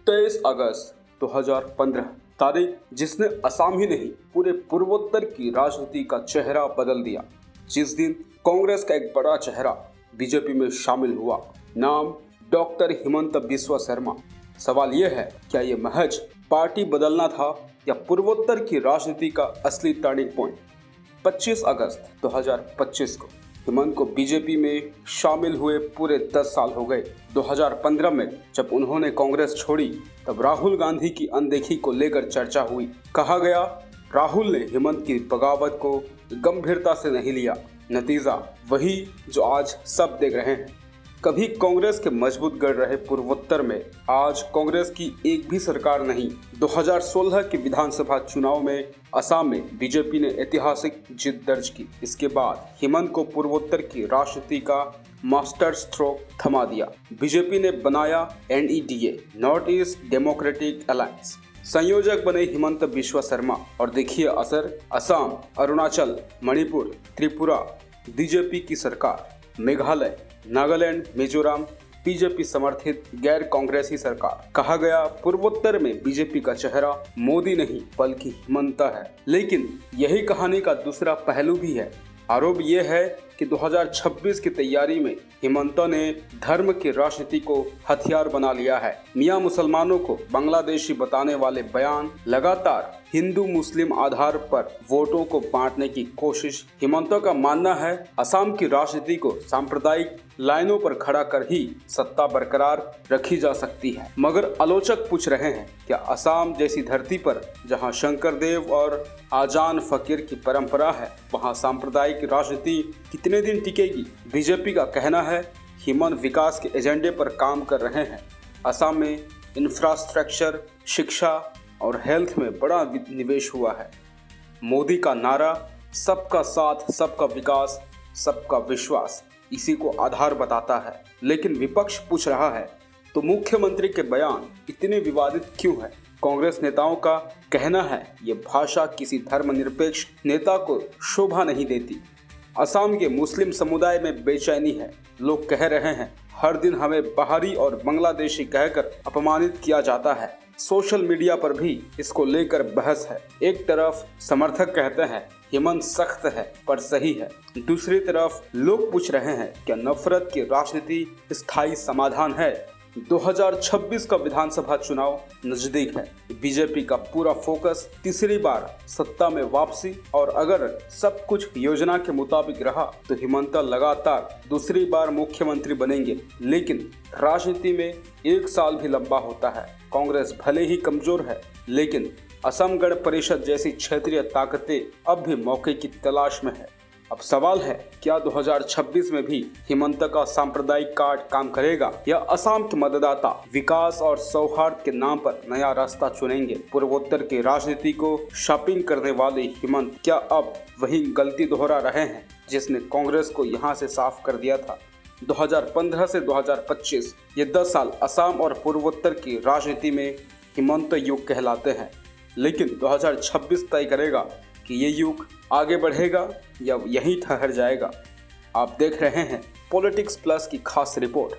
23 अगस्त 2015 तारीख जिसने असम ही नहीं पूरे पूर्वोत्तर की राजनीति का चेहरा बदल दिया। जिस दिन कांग्रेस का एक बड़ा चेहरा बीजेपी में शामिल हुआ, नाम डॉक्टर हिमंत बिस्वा शर्मा। सवाल यह है, क्या ये महज पार्टी बदलना था या पूर्वोत्तर की राजनीति का असली टर्निंग पॉइंट? 25 अगस्त 2025 को हिमंत को बीजेपी में शामिल हुए पूरे 10 साल हो गए। 2015 में जब उन्होंने कांग्रेस छोड़ी तब राहुल गांधी की अनदेखी को लेकर चर्चा हुई। कहा गया राहुल ने हिमंत की बगावत को गंभीरता से नहीं लिया। नतीजा वही जो आज सब देख रहे हैं। कभी कांग्रेस के मजबूत गढ़ रहे पूर्वोत्तर में आज कांग्रेस की एक भी सरकार नहीं। 2016 के विधानसभा चुनाव में असम में बीजेपी ने ऐतिहासिक जीत दर्ज की। इसके बाद हिमंत को पूर्वोत्तर की राजनीति का मास्टर स्ट्रोक थमा दिया। बीजेपी ने बनाया NEDA, north east democratic alliance. संयोजक बने हिमंत बिस्वा शर्मा और देखिए असर। असम, अरुणाचल, मणिपुर, त्रिपुरा बीजेपी की सरकार। मेघालय, नागालैंड, मिजोरम बीजेपी समर्थित गैर कांग्रेसी सरकार। कहा गया पूर्वोत्तर में बीजेपी का चेहरा मोदी नहीं बल्कि हिमंत है। लेकिन यही कहानी का दूसरा पहलू भी है। आरोप यह है कि 2026 की तैयारी में हिमंत ने धर्म की राजनीति को हथियार बना लिया है। मियां मुसलमानों को बांग्लादेशी बताने वाले बयान, लगातार हिंदू मुस्लिम आधार पर वोटों को बांटने की कोशिश। हिमंत का मानना है असम की राजनीति को सांप्रदायिक लाइनों पर खड़ा कर ही सत्ता बरकरार रखी जा सकती है। मगर आलोचक पूछ रहे हैं, क्या असम जैसी धरती पर जहां शंकर देव और आजान फकीर की परंपरा है, वहां सांप्रदायिक राजनीति कितने दिन टिकेगी? बीजेपी का कहना है हिमंत विकास के एजेंडे पर काम कर रहे हैं। असम में इंफ्रास्ट्रक्चर, शिक्षा और हेल्थ में बड़ा निवेश हुआ है। मोदी का नारा सबका साथ, सबका विकास, सबका विश्वास इसी को आधार बताता है। लेकिन विपक्ष पूछ रहा है, तो मुख्यमंत्री के बयान इतने विवादित क्यों है? कांग्रेस नेताओं का कहना है ये भाषा किसी धर्मनिरपेक्ष नेता को शोभा नहीं देती। असम के मुस्लिम समुदाय में बेचैनी है। लोग कह रहे हैं हर दिन हमें बाहरी और बांग्लादेशी कहकर अपमानित किया जाता है। सोशल मीडिया पर भी इसको लेकर बहस है। एक तरफ समर्थक कहते हैं हिमंत सख्त है पर सही है, दूसरी तरफ लोग पूछ रहे हैं क्या नफरत की राजनीति स्थायी समाधान है? 2026 का विधानसभा चुनाव नजदीक है। बीजेपी का पूरा फोकस तीसरी बार सत्ता में वापसी, और अगर सब कुछ योजना के मुताबिक रहा तो हिमंत लगातार दूसरी बार मुख्यमंत्री बनेंगे। लेकिन राजनीति में एक साल भी लंबा होता है। कांग्रेस भले ही कमजोर है, लेकिन असम गण परिषद जैसी क्षेत्रीय ताकतें अब भी मौके की तलाश में है। अब सवाल है, क्या 2026 में भी हिमंत का सांप्रदायिक कार्ड काम करेगा या असम के मतदाता विकास और सौहार्द के नाम पर नया रास्ता चुनेंगे? पूर्वोत्तर की राजनीति को शॉपिंग करने वाले हिमंत क्या अब वही गलती दोहरा रहे हैं जिसने कांग्रेस को यहां से साफ कर दिया था? 2015 से 2025 ये 10 साल असम और पूर्वोत्तर की राजनीति में हिमंत युग कहलाते हैं। लेकिन 2026 तय करेगा कि ये युग आगे बढ़ेगा या यहीं ठहर जाएगा। आप देख रहे हैं पॉलिटिक्स प्लस की खास रिपोर्ट।